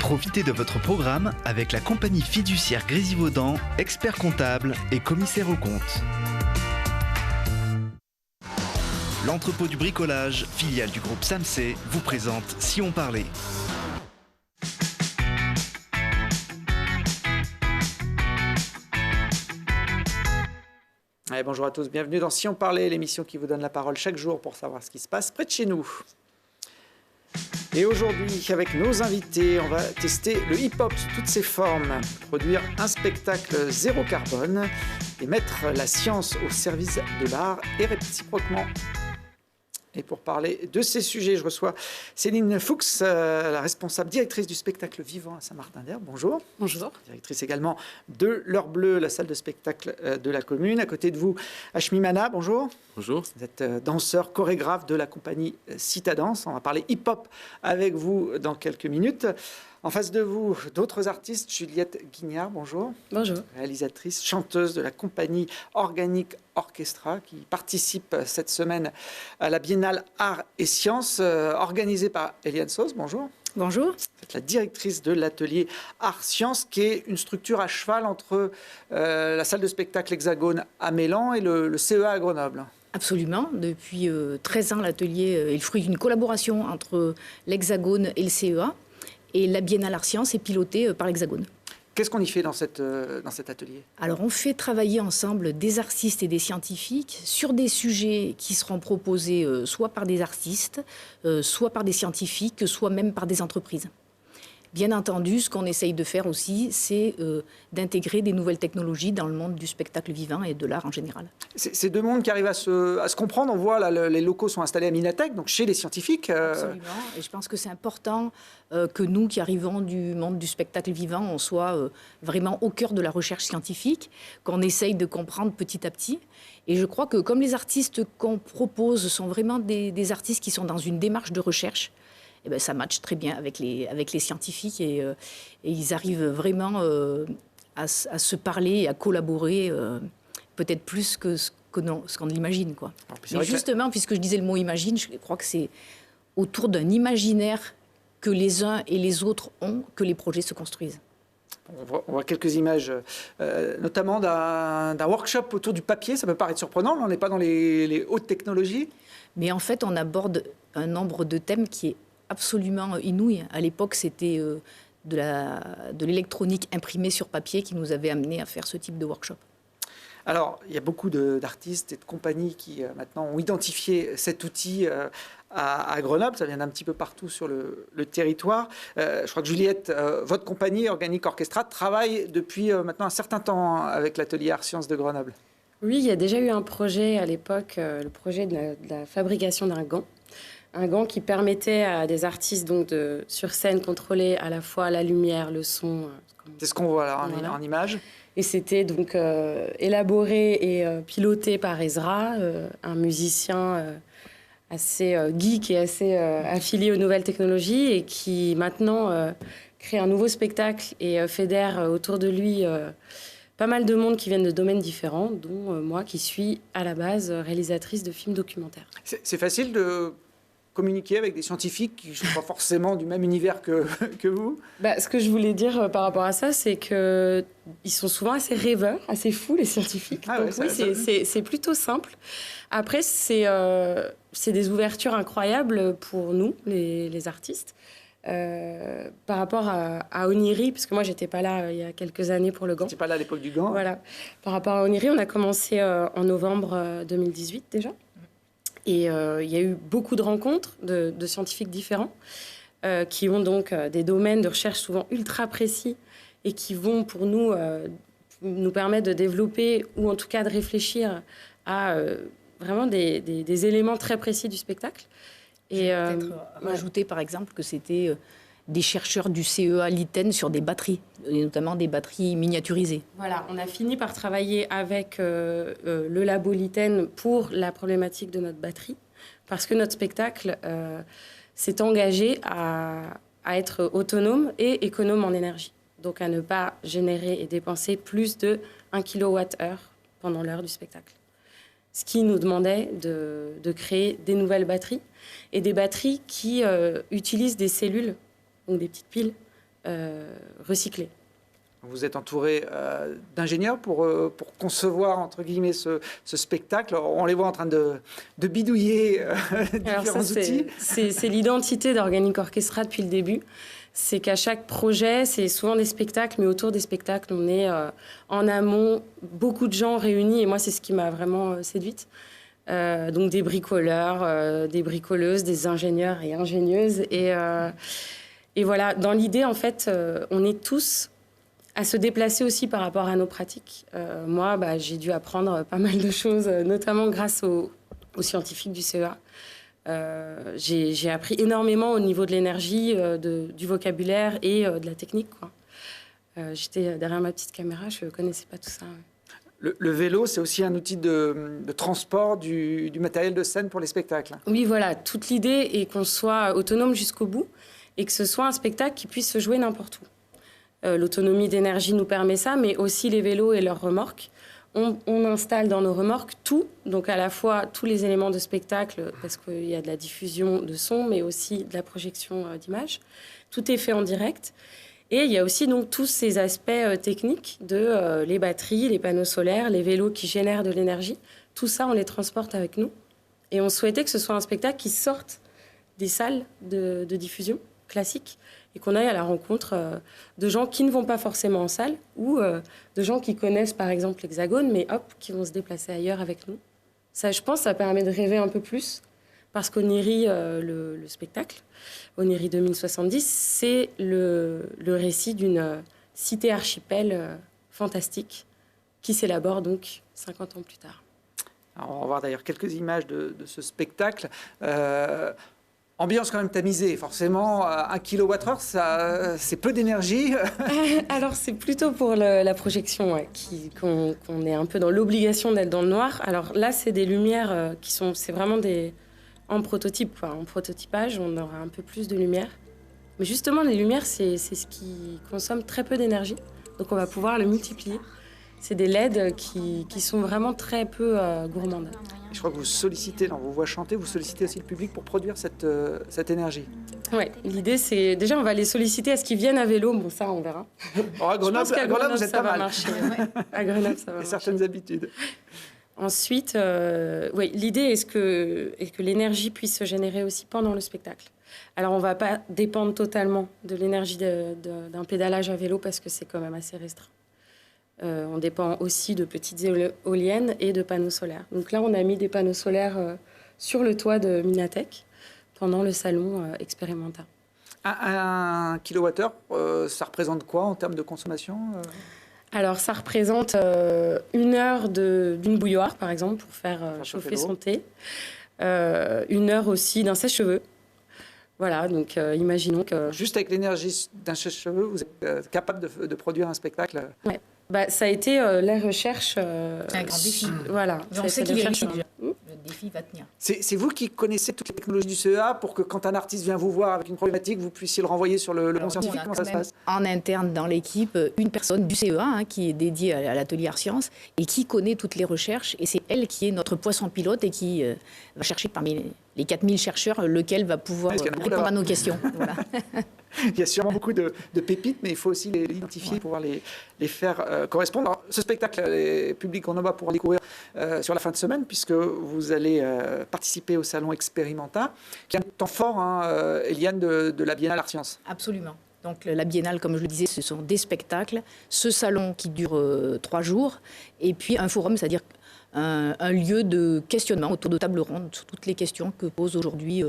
Profitez de votre programme avec la compagnie fiduciaire Grésivaudan, expert comptable et commissaire aux comptes. L'entrepôt du bricolage, filiale du groupe Samsé, vous présente Si on parlait. Allez, bonjour à tous, bienvenue dans Si on parlait, l'émission qui vous donne la parole chaque jour pour savoir ce qui se passe près de chez nous. Et aujourd'hui, avec nos invités, on va tester le hip-hop sous toutes ses formes, produire un spectacle zéro carbone et mettre la science au service de l'art et réciproquement. Et pour parler de ces sujets, je reçois Céline Fuchs, la responsable directrice du spectacle vivant à Saint-Martin-d'Herbe. Bonjour. Bonjour. Directrice également de l'Heure Bleue, la salle de spectacle de la commune. À côté de vous, Hashmi Mana, bonjour. Bonjour. Vous êtes danseur, chorégraphe de la compagnie Citadance. On va parler hip-hop avec vous dans quelques minutes. En face de vous, d'autres artistes. Juliette Guignard, bonjour. Bonjour. Réalisatrice, chanteuse de la compagnie Organic Orchestra qui participe cette semaine à la Biennale Arts et Sciences organisée par Eliane Sauce. Bonjour. Bonjour. Vous êtes la directrice de l'atelier Arts Sciences qui est une structure à cheval entre la salle de spectacle Hexagone à Mélan et le CEA à Grenoble. Absolument. Depuis 13 ans, l'atelier est le fruit d'une collaboration entre l'Hexagone et le CEA. Et la Biennale Arts Sciences est pilotée par l'Hexagone. Qu'est-ce qu'on y fait dans cet atelier ? Alors, on fait travailler ensemble des artistes et des scientifiques sur des sujets qui seront proposés soit par des artistes, soit par des scientifiques, soit même par des entreprises. Bien entendu, ce qu'on essaye de faire aussi, c'est d'intégrer des nouvelles technologies dans le monde du spectacle vivant et de l'art en général. C'est deux mondes qui arrivent à se comprendre. On voit, là, les locaux sont installés à Minatech, donc chez les scientifiques. Absolument. Et je pense que c'est important que nous, qui arrivons du monde du spectacle vivant, on soit vraiment au cœur de la recherche scientifique, qu'on essaye de comprendre petit à petit. Et je crois que comme les artistes qu'on propose sont vraiment des artistes qui sont dans une démarche de recherche, eh bien, ça matche très bien avec les scientifiques et ils arrivent vraiment à se parler et à collaborer peut-être plus que ce qu'on l'imagine, quoi. Mais justement, puisque je disais le mot imagine, je crois que c'est autour d'un imaginaire que les uns et les autres ont que les projets se construisent. On voit quelques images, notamment d'un workshop autour du papier. Ça peut paraître surprenant, mais on n'est pas dans les hautes technologies. Mais en fait, on aborde un nombre de thèmes qui est absolument inouï. À l'époque, c'était de l'électronique imprimée sur papier qui nous avait amené à faire ce type de workshop. Alors, il y a beaucoup d'artistes et de compagnies qui maintenant ont identifié cet outil à Grenoble. Ça vient d'un petit peu partout sur le territoire. Je crois que Juliette, votre compagnie Organic Orchestra, travaille depuis maintenant un certain temps avec l'atelier Arts Sciences de Grenoble. Oui, il y a déjà eu un projet à l'époque, le projet de la fabrication d'un gant. Un gant qui permettait à des artistes donc sur scène contrôler à la fois la lumière, le son. C'est ce qu'on voit là en image. Et c'était donc élaboré et piloté par Ezra, un musicien assez geek et assez affilié aux nouvelles technologies et qui maintenant crée un nouveau spectacle et fédère autour de lui pas mal de monde qui viennent de domaines différents, dont moi qui suis à la base réalisatrice de films documentaires. C'est facile de communiquer avec des scientifiques qui ne sont pas forcément du même univers que vous? Ce que je voulais dire par rapport à ça, c'est qu'ils sont souvent assez rêveurs, assez fous, les scientifiques. Ah donc ouais, oui, c'est plutôt simple. Après, c'est des ouvertures incroyables pour nous, les artistes. Par rapport à Oniri, parce que moi, je n'étais pas là il y a quelques années pour le gant. Tu n'étais pas là à l'époque du gant. Voilà. Par rapport à Oniri, on a commencé en novembre 2018 déjà. Et il y a eu beaucoup de rencontres de scientifiques différents qui ont donc des domaines de recherche souvent ultra précis et qui vont pour nous permettre de développer ou en tout cas de réfléchir à vraiment des éléments très précis du spectacle. Et peut-être rajouter par exemple que c'était des chercheurs du CEA Liten sur des batteries, et notamment des batteries miniaturisées. Voilà, on a fini par travailler avec le labo Liten pour la problématique de notre batterie, parce que notre spectacle s'est engagé à être autonome et économe en énergie, donc à ne pas générer et dépenser plus de 1 kWh pendant l'heure du spectacle. ce qui nous demandait de créer des nouvelles batteries et des batteries qui utilisent des cellules, donc des petites piles recyclées. Vous êtes entouré d'ingénieurs pour concevoir, entre guillemets, ce spectacle. On les voit en train de bidouiller différents outils. C'est l'identité d'Organic Orchestra depuis le début. C'est qu'à chaque projet, c'est souvent des spectacles, mais autour des spectacles, on est en amont, beaucoup de gens réunis. Et moi, c'est ce qui m'a vraiment séduite. Donc des bricoleurs, des bricoleuses, des ingénieurs et ingénieuses. Et voilà, dans l'idée, en fait, on est tous à se déplacer aussi par rapport à nos pratiques. Moi, j'ai dû apprendre pas mal de choses, notamment grâce aux scientifiques du CEA. J'ai appris énormément au niveau de l'énergie, du vocabulaire et de la technique, quoi. J'étais derrière ma petite caméra, je ne connaissais pas tout ça. Ouais. Le vélo, c'est aussi un outil de transport du matériel de scène pour les spectacles. Oui, voilà. Toute l'idée est qu'on soit autonome jusqu'au bout et que ce soit un spectacle qui puisse se jouer n'importe où. L'autonomie d'énergie nous permet ça, mais aussi les vélos et leurs remorques. On installe dans nos remorques tout, donc à la fois tous les éléments de spectacle, parce qu'il y a de la diffusion de son, mais aussi de la projection d'images. Tout est fait en direct. Et il y a aussi donc tous ces aspects techniques de les batteries, les panneaux solaires, les vélos qui génèrent de l'énergie. Tout ça, on les transporte avec nous. Et on souhaitait que ce soit un spectacle qui sorte des salles de diffusion classiques et qu'on aille à la rencontre de gens qui ne vont pas forcément en salle ou de gens qui connaissent par exemple l'Hexagone, mais hop, qui vont se déplacer ailleurs avec nous. Ça, je pense, ça permet de rêver un peu plus, parce qu'Oniry, le spectacle, Oniry 2070, c'est le récit d'une cité archipel fantastique qui s'élabore donc 50 ans plus tard. Alors, on va voir d'ailleurs quelques images de ce spectacle. Ambiance quand même tamisée, forcément, 1 kWh, c'est peu d'énergie. Alors c'est plutôt pour la projection, ouais, qu'on est un peu dans l'obligation d'être dans le noir. Alors là, c'est des lumières c'est vraiment en prototype, quoi. En prototypage, on aura un peu plus de lumière. Mais justement, les lumières, c'est ce qui consomme très peu d'énergie, donc on va pouvoir le multiplier. C'est des LED qui sont vraiment très peu gourmandes. Je crois que vous sollicitez, dans vos voix chantées, vous sollicitez aussi le public pour produire cette énergie. Oui, l'idée, c'est... Déjà, on va les solliciter à ce qu'ils viennent à vélo. Bon, ça, on verra. Oh, à Grenoble, vous êtes ça pas va mal. Marcher. Ouais. À Grenoble, ça va marcher. Certaines habitudes. Ensuite, l'idée est que l'énergie puisse se générer aussi pendant le spectacle. Alors, on ne va pas dépendre totalement de l'énergie d'un pédalage à vélo parce que c'est quand même assez restreint. On dépend aussi de petites éoliennes et de panneaux solaires. Donc là, on a mis des panneaux solaires sur le toit de Minatec pendant le salon expérimental. 1 kWh, ça représente quoi en termes de consommation Alors, ça représente 1 heure d'une bouilloire, par exemple, pour faire chauffer son thé. 1 heure aussi d'un sèche-cheveux. Voilà, donc imaginons que... Juste avec l'énergie d'un sèche-cheveux, vous êtes capable de produire un spectacle. Ouais. Ça a été la recherche... c'est un grand défi. Voilà. Mais on sait qu'il est réussi déjà. Le défi va tenir. C'est vous qui connaissez toutes les technologies du CEA pour que quand un artiste vient vous voir avec une problématique, vous puissiez le renvoyer sur le bon scientifique. Comment ça se passe? En interne dans l'équipe, une personne du CEA qui est dédiée à l'atelier Art Science et qui connaît toutes les recherches. Et c'est elle qui est notre poisson pilote et qui va chercher parmi les 4000 chercheurs lequel va pouvoir répondre à nos questions. Voilà. Il y a sûrement beaucoup de pépites, mais il faut aussi les identifier pour pouvoir les faire correspondre. Alors, ce spectacle, les publics grenoblois pourront découvrir sur la fin de semaine, puisque vous allez participer au salon Experimenta, qui est un temps fort, Eliane, de la Biennale Art Science. Absolument. Donc la Biennale, comme je le disais, ce sont des spectacles, ce salon qui dure 3 jours, et puis un forum, c'est-à-dire un lieu de questionnement autour de table ronde sur toutes les questions que posent aujourd'hui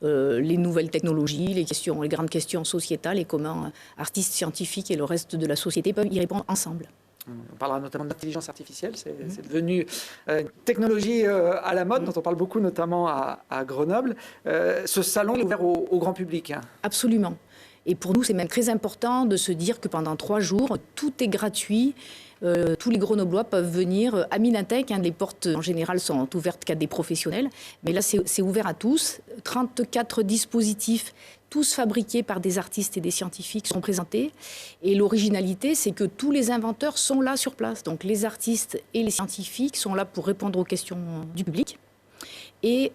les nouvelles technologies, les grandes questions sociétales et comment artistes, scientifiques et le reste de la société peuvent y répondre ensemble. On parlera notamment d'intelligence artificielle, c'est devenu une technologie à la mode, dont on parle beaucoup notamment à Grenoble. Ce salon est ouvert au grand public. Absolument. Et pour nous, c'est même très important de se dire que pendant 3 jours, tout est gratuit. tous les Grenoblois peuvent venir à Minatech. Les portes en général sont ouvertes qu'à des professionnels, mais là c'est ouvert à tous. 34 dispositifs, tous fabriqués par des artistes et des scientifiques, sont présentés. Et l'originalité, c'est que tous les inventeurs sont là sur place. Donc les artistes et les scientifiques sont là pour répondre aux questions du public. Et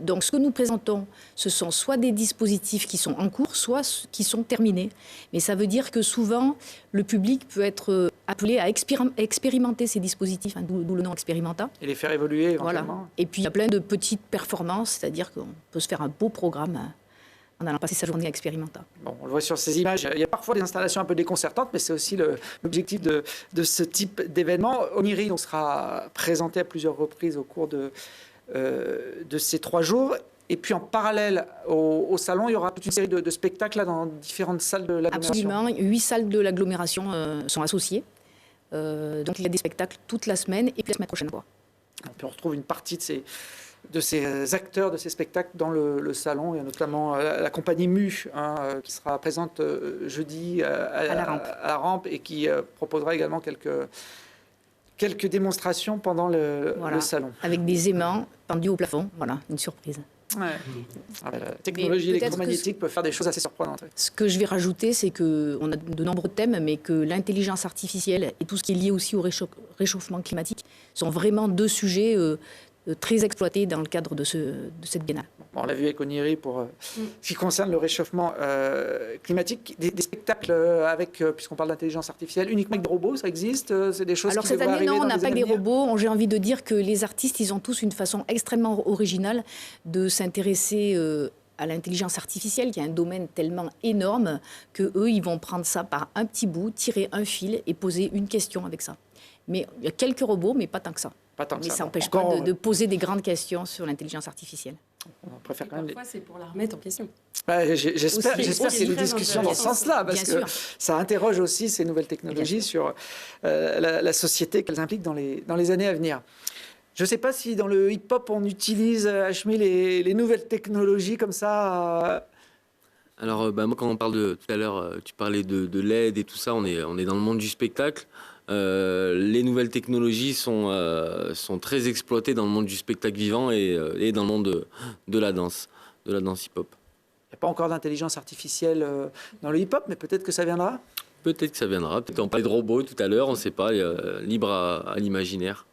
donc ce que nous présentons, ce sont soit des dispositifs qui sont en cours, soit qui sont terminés. Mais ça veut dire que souvent, le public peut être appelé à expérimenter ces dispositifs, d'où le nom expérimenta. Et les faire évoluer éventuellement. Voilà. Et puis il y a plein de petites performances, c'est-à-dire qu'on peut se faire un beau programme en allant passer sa journée à expérimenta. Bon, on le voit sur ces images, il y a parfois des installations un peu déconcertantes, mais c'est aussi l'objectif de ce type d'événement. Oniri donc, sera présenté à plusieurs reprises au cours de ces 3 jours. Et puis en parallèle au salon, il y aura toute une série de spectacles là, dans différentes salles de l'agglomération. Absolument, 8 salles de l'agglomération sont associées. Donc il y a des spectacles toute la semaine et puis la semaine prochaine. Et puis on retrouve une partie de ces acteurs de ces spectacles dans le salon. Il y a notamment la compagnie Mu qui sera présente jeudi à la rampe et qui proposera également quelques démonstrations pendant le salon. Avec des aimants pendus au plafond, voilà, une surprise. Ouais. La technologie électromagnétique peut faire des choses assez surprenantes. Ce que je vais rajouter, c'est qu'on a de nombreux thèmes, mais que l'intelligence artificielle et tout ce qui est lié aussi au réchauffement climatique sont vraiment 2 sujets très exploités dans le cadre de cette biennale. Bon, on l'a vu avec Oniri pour ce qui concerne le réchauffement climatique. Des spectacles avec, puisqu'on parle d'intelligence artificielle, uniquement avec des robots, ça existe? C'est des choses Alors qui cette devraient année, arriver non, on dans n'a les pas années des à venir. robots. J'ai envie de dire que les artistes, ils ont tous une façon extrêmement originale de s'intéresser à l'intelligence artificielle, qui est un domaine tellement énorme que eux, ils vont prendre ça par un petit bout, tirer un fil et poser une question avec ça. Mais il y a quelques robots, mais pas tant que ça. Mais ça n'empêche pas de poser des grandes questions sur l'intelligence artificielle. On préfère quand même parfois, c'est pour la remettre en question. J'espère qu'il y ait des discussions dans ce sens-là, parce que ça interroge aussi ces nouvelles technologies sur la société qu'elles impliquent dans les années à venir. Je ne sais pas si dans le hip-hop, on utilise, Hashmi, les nouvelles technologies comme ça. Alors, moi, quand on parle tout à l'heure, tu parlais de LED et tout ça, on est dans le monde du spectacle. Les nouvelles technologies sont très exploitées dans le monde du spectacle vivant et dans le monde de la danse hip-hop. Il n'y a pas encore d'intelligence artificielle dans le hip-hop, mais peut-être que ça viendra. Peut-être que ça viendra. Peut-être on parlait de robots tout à l'heure, on ne sait pas, libre à l'imaginaire.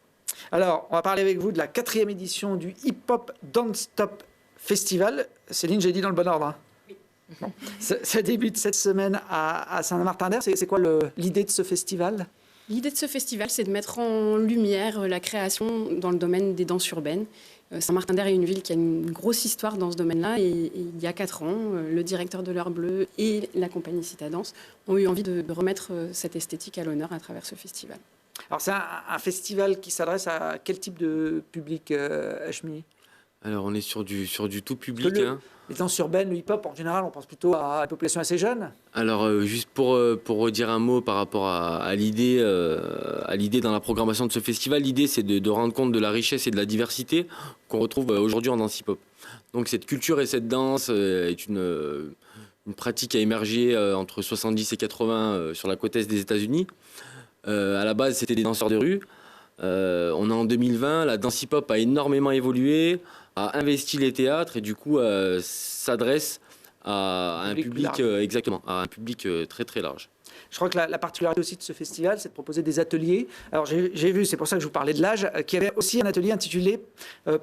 Alors, on va parler avec vous de la 4e édition du Hip Hop Don't Stop Festival. Céline, j'ai dit dans le bon ordre. Hein. Oui. Bon. Ça débute cette semaine à Saint-Martin-d'Air. C'est quoi l'idée de ce festival ? L'idée de ce festival, c'est de mettre en lumière la création dans le domaine des danses urbaines. Saint-Martin-d'Air est une ville qui a une grosse histoire dans ce domaine-là. Et il y a 4 ans, le directeur de l'Heure Bleue et la compagnie Citadance ont eu envie de remettre cette esthétique à l'honneur à travers ce festival. Alors, c'est un festival qui s'adresse à quel type de public, Hashmi ? Alors, on est sur du tout public. Les danses urbaines, le hip-hop, en général, on pense plutôt à la population assez jeune. Alors, juste pour redire un mot par rapport à l'idée dans la programmation de ce festival, l'idée, c'est de rendre compte de la richesse et de la diversité qu'on retrouve aujourd'hui en danse hip-hop. Donc, cette culture et cette danse est une pratique qui a émergé entre 70 et 80 sur la côte est des États-Unis. À la base, c'était des danseurs de rue. On est en 2020, la danse hip-hop a énormément évolué, a investi les théâtres et du coup s'adresse à un public exactement, à un public très très large. Je crois que la particularité aussi de ce festival, c'est de proposer des ateliers. Alors j'ai vu, c'est pour ça que je vous parlais de l'âge, qu'il y avait aussi un atelier intitulé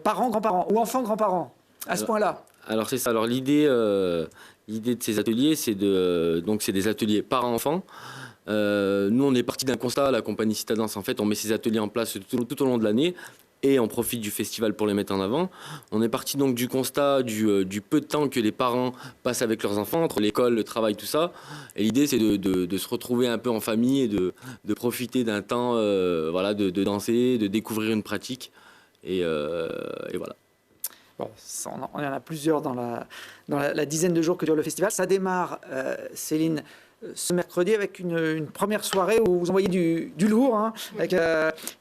Parents, grands-parents ou enfants, grands-parents, à ce point-là. Alors c'est ça. Alors l'idée de ces ateliers, c'est des ateliers parents-enfants. Nous, on est parti d'un constat, la compagnie Citadance, en fait, on met ces ateliers en place tout au long de l'année et on profite du festival pour les mettre en avant. On est parti donc du constat du peu de temps que les parents passent avec leurs enfants, entre l'école, le travail, tout ça. Et l'idée, c'est de se retrouver un peu en famille et de profiter d'un temps de danser, de découvrir une pratique. Et voilà. Bon, on y en a plusieurs dans la dizaine de jours que dure le festival. Ça démarre, Céline, ce mercredi avec une première soirée où vous envoyez du lourd, hein, avec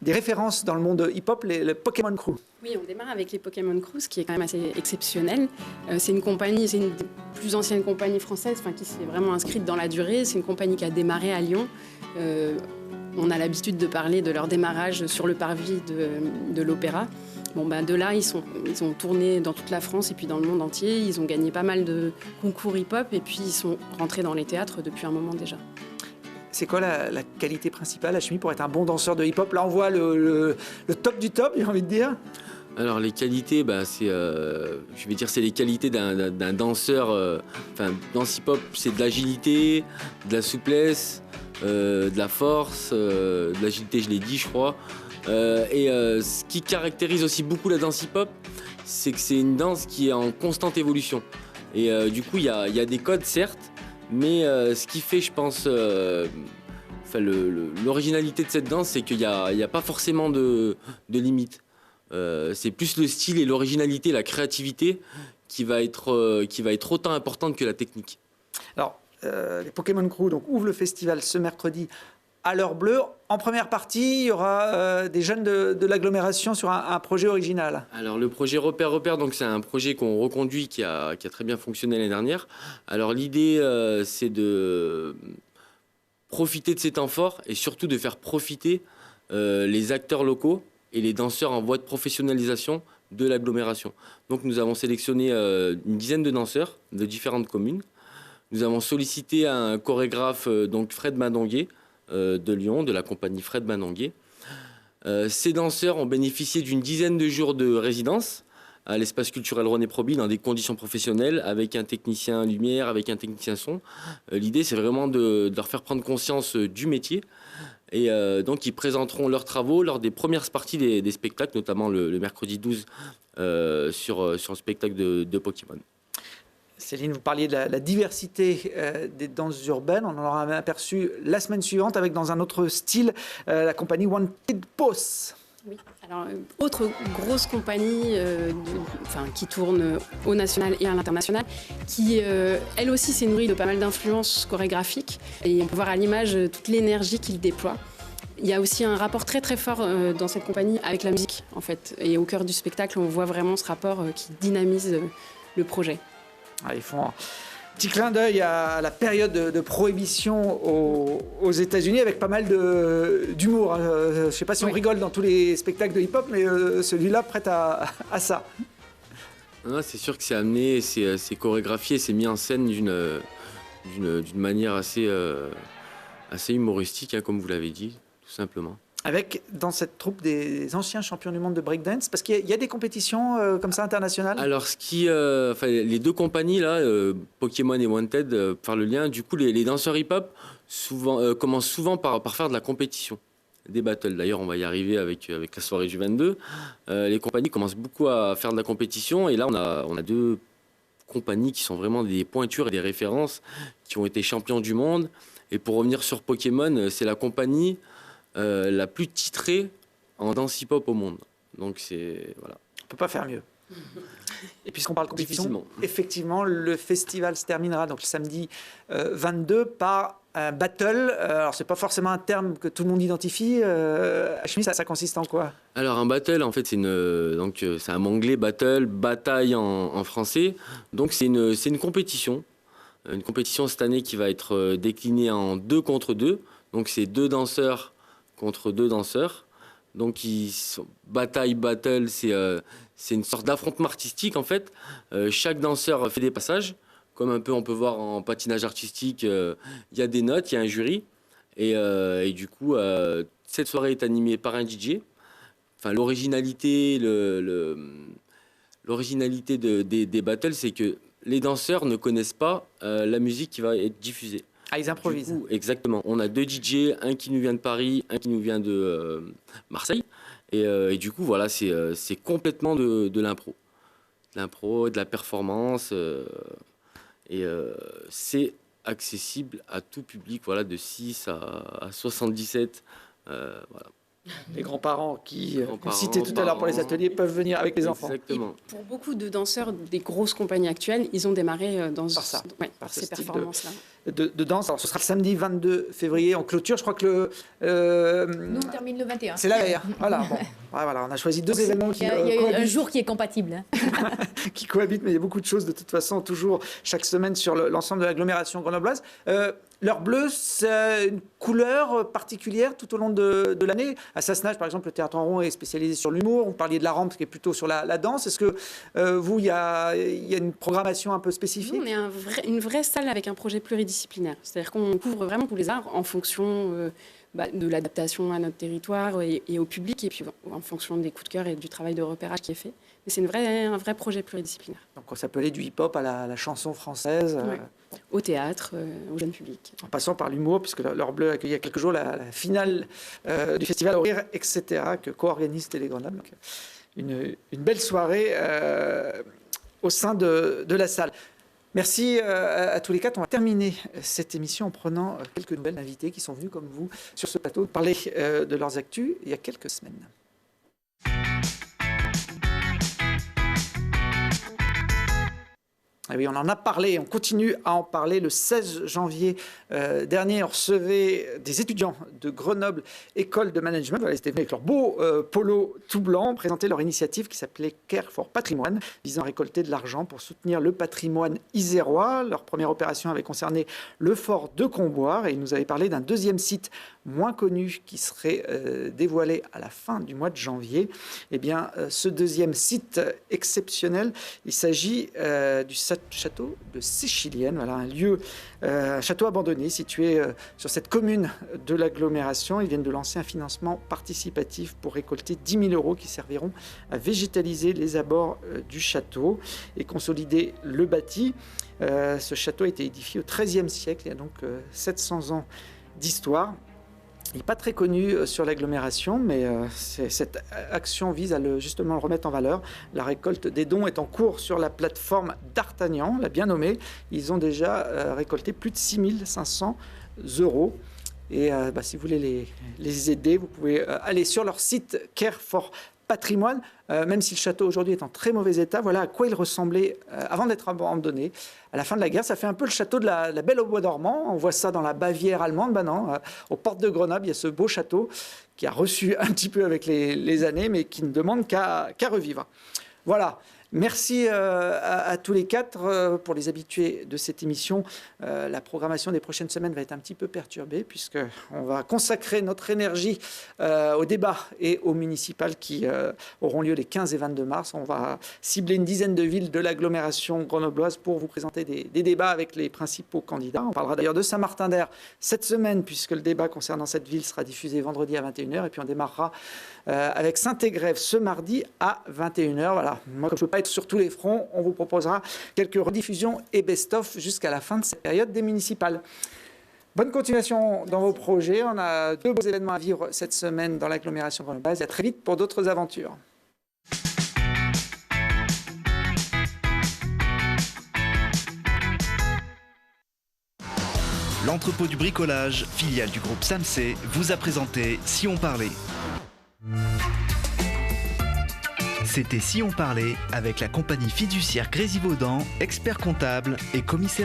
des références dans le monde hip-hop, le Pokémon Crew. Oui, on démarre avec les Pokémon Crew, ce qui est quand même assez exceptionnel. C'est une des plus anciennes compagnies françaises, qui s'est vraiment inscrite dans la durée. C'est une compagnie qui a démarré à Lyon. On a l'habitude de parler de leur démarrage sur le parvis de l'Opéra. Bon, ben, de là, ils ont tourné dans toute la France et puis dans le monde entier. Ils ont gagné pas mal de concours hip-hop et puis ils sont rentrés dans les théâtres depuis un moment déjà. C'est quoi la qualité principale, Hachmi, pour être un bon danseur de hip-hop? Là, on voit le top du top, j'ai envie de dire. Alors les qualités, je vais dire c'est les qualités d'un danseur. Dans hip-hop, c'est de l'agilité, de la souplesse, de la force, de l'agilité, je l'ai dit, je crois. Ce qui caractérise aussi beaucoup la danse hip-hop, c'est que c'est une danse qui est en constante évolution. Et du coup, il y a des codes, certes, mais ce qui fait, je pense, l'originalité de cette danse, c'est qu'il n'y a pas forcément de limites. C'est plus le style et l'originalité, la créativité qui va être autant importante que la technique. Alors, les Pokémon Crew ouvrent le festival ce mercredi à l'heure bleue. En première partie, il y aura des jeunes de l'agglomération sur un projet original. Alors le projet Repère, donc c'est un projet qu'on reconduit qui a très bien fonctionné l'année dernière. Alors l'idée, c'est de profiter de ces temps forts et surtout de faire profiter les acteurs locaux et les danseurs en voie de professionnalisation de l'agglomération. Donc nous avons sélectionné une dizaine de danseurs de différentes communes. Nous avons sollicité un chorégraphe, donc Fred Mandonguet, de Lyon, de la compagnie Fred Mandonguet. Ces danseurs ont bénéficié d'une dizaine de jours de résidence à l'espace culturel René Proby dans des conditions professionnelles, avec un technicien lumière, avec un technicien son. L'idée, c'est vraiment de leur faire prendre conscience du métier. Et donc, ils présenteront leurs travaux lors des premières parties des spectacles, notamment le mercredi 12 sur le spectacle de Pokémon. Céline, vous parliez de la diversité des danses urbaines. On en aura aperçu la semaine suivante avec, dans un autre style, la compagnie Wanted Pose. Oui, alors autre grosse compagnie qui tourne au national et à l'international, qui elle aussi s'est nourrie de pas mal d'influences chorégraphiques. Et on peut voir à l'image toute l'énergie qu'il déploie. Il y a aussi un rapport très très fort dans cette compagnie avec la musique, en fait. Et au cœur du spectacle, on voit vraiment ce rapport qui dynamise le projet. Ils font un petit clin d'œil à la période de prohibition aux États-Unis avec pas mal d'humour. Je ne sais pas si on rigole dans tous les spectacles de hip-hop, mais celui-là prête à ça. C'est sûr que c'est amené, c'est chorégraphié, c'est mis en scène d'une manière assez humoristique, comme vous l'avez dit, tout simplement. Avec, dans cette troupe, des anciens champions du monde de breakdance, parce qu'il y a des compétitions comme ça internationales. Alors, les deux compagnies, là, Pokémon et Wanted, par le lien, du coup, les danseurs hip-hop commencent souvent par faire de la compétition, des battles. D'ailleurs, on va y arriver avec la soirée du 22. Les compagnies commencent beaucoup à faire de la compétition, et là, on a deux compagnies qui sont vraiment des pointures et des références, qui ont été champions du monde. Et pour revenir sur Pokémon, c'est la compagnie la plus titrée en danse hip-hop au monde. Donc voilà. On ne peut pas faire mieux. Et puisqu'on parle compétition, effectivement, le festival se terminera donc le samedi 22 par un battle. Alors, c'est pas forcément un terme que tout le monde identifie. Hachmi, ça consiste en quoi? Alors, un battle, en fait, c'est un mot anglais, battle, bataille en français. Donc, c'est une compétition. Une compétition cette année qui va être déclinée en 2 contre 2. Donc, c'est 2 danseurs contre 2 danseurs. Donc, battle, c'est une sorte d'affrontement artistique, en fait. Chaque danseur fait des passages. Comme un peu on peut voir en patinage artistique, il y a des notes, il y a un jury. Et du coup, cette soirée est animée par un DJ. Enfin, l'originalité des battles, c'est que les danseurs ne connaissent pas la musique qui va être diffusée. Ah, ils improvisent. Du coup, exactement. On a 2 DJ, un qui nous vient de Paris, un qui nous vient de Marseille. Et du coup, voilà, c'est complètement de l'impro. De l'impro, de la performance. C'est accessible à tout public, voilà, de 6 à 77. Voilà. Les grands-parents qui qu'on citait tout à l'heure pour les ateliers peuvent venir avec les enfants. Exactement. Et pour beaucoup de danseurs des grosses compagnies actuelles, ils ont démarré dans par ces performances-là. De danse. Alors, ce sera le samedi 22 février en clôture. Je crois que Nous, on termine le 21. c'est là. Voilà. Bon. Voilà. On a choisi 2 événements qui Il y a un jour qui est compatible. qui cohabitent, mais il y a beaucoup de choses de toute façon toujours chaque semaine sur l'ensemble de l'agglomération grenobloise. L'heure bleue, c'est une couleur particulière tout au long de l'année. À Sassenage, par exemple, le théâtre en rond est spécialisé sur l'humour. Vous parliez de la rampe qui est plutôt sur la danse. Est-ce que vous, il y a une programmation un peu spécifique? Nous, on est une vraie salle avec un projet pluridisciplinaire. C'est-à-dire qu'on couvre vraiment tous les arts en fonction de l'adaptation à notre territoire et au public, et puis en fonction des coups de cœur et du travail de repérage qui est fait. Mais c'est un vrai projet pluridisciplinaire. Donc ça peut aller du hip-hop à la chanson française. Ouais. Au théâtre, au jeune public. En passant par l'humour, puisque l'Heure Bleue a accueilli il y a quelques jours la finale du festival Au Rire, etc., que co-organise Télé Grenoble. Donc, une belle soirée au sein de la salle. Merci à tous les quatre. On va terminer cette émission en prenant quelques nouvelles invités qui sont venus comme vous sur ce plateau parler de leurs actus il y a quelques semaines. Et oui, on en a parlé, on continue à en parler. Le 16 janvier dernier, on recevait des étudiants de Grenoble École de Management. Voilà, ils étaient venus avec leur beau polo tout blanc, présenter leur initiative qui s'appelait Care for Patrimoine, visant à récolter de l'argent pour soutenir le patrimoine isérois. Leur première opération avait concerné le fort de Comboire et ils nous avaient parlé d'un deuxième site moins connu qui serait dévoilé à la fin du mois de janvier. Eh bien, ce deuxième site exceptionnel, il s'agit du château de Séchilienne, voilà, un lieu, un château abandonné situé sur cette commune de l'agglomération. Ils viennent de lancer un financement participatif pour récolter 10 000 € qui serviront à végétaliser les abords du château et consolider le bâti. Ce château a été édifié au XIIIe siècle, il y a donc 700 ans d'histoire. Il n'est pas très connu sur l'agglomération, mais cette action vise à justement le remettre en valeur. La récolte des dons est en cours sur la plateforme d'Artagnan, la bien nommée. Ils ont déjà récolté plus de 6 500 €. Et si vous voulez les aider, vous pouvez aller sur leur site Care for Patrimoine. Même si le château aujourd'hui est en très mauvais état, voilà à quoi il ressemblait avant d'être abandonné. À la fin de la guerre, ça fait un peu le château de la Belle au Bois dormant. On voit ça dans la Bavière allemande. Ben non, aux portes de Grenoble, il y a ce beau château qui a reçu un petit peu avec les années, mais qui ne demande qu'à revivre. Voilà. Merci à tous les quatre. Pour les habitués de cette émission, la programmation des prochaines semaines va être un petit peu perturbée puisqu'on va consacrer notre énergie au débat et aux municipales qui auront lieu les 15 et 22 mars. On va cibler une dizaine de villes de l'agglomération grenobloise pour vous présenter des débats avec les principaux candidats. On parlera d'ailleurs de Saint-Martin-d'Hères cette semaine puisque le débat concernant cette ville sera diffusé vendredi à 21 h et puis on démarrera avec Saint-Égrève ce mardi à 21 h. Voilà. Moi, comme je ne peux pas être sur tous les fronts, on vous proposera quelques rediffusions et best-of jusqu'à la fin de cette période des municipales. Bonne continuation dans vos projets. On a 2 beaux événements à vivre cette semaine dans l'agglomération grenobloise. À très vite pour d'autres aventures. L'entrepôt du bricolage, filiale du groupe Samsé, vous a présenté Si on parlait. C'était Si on parlait avec la compagnie fiduciaire Grésivaudan, expert comptable et commissaire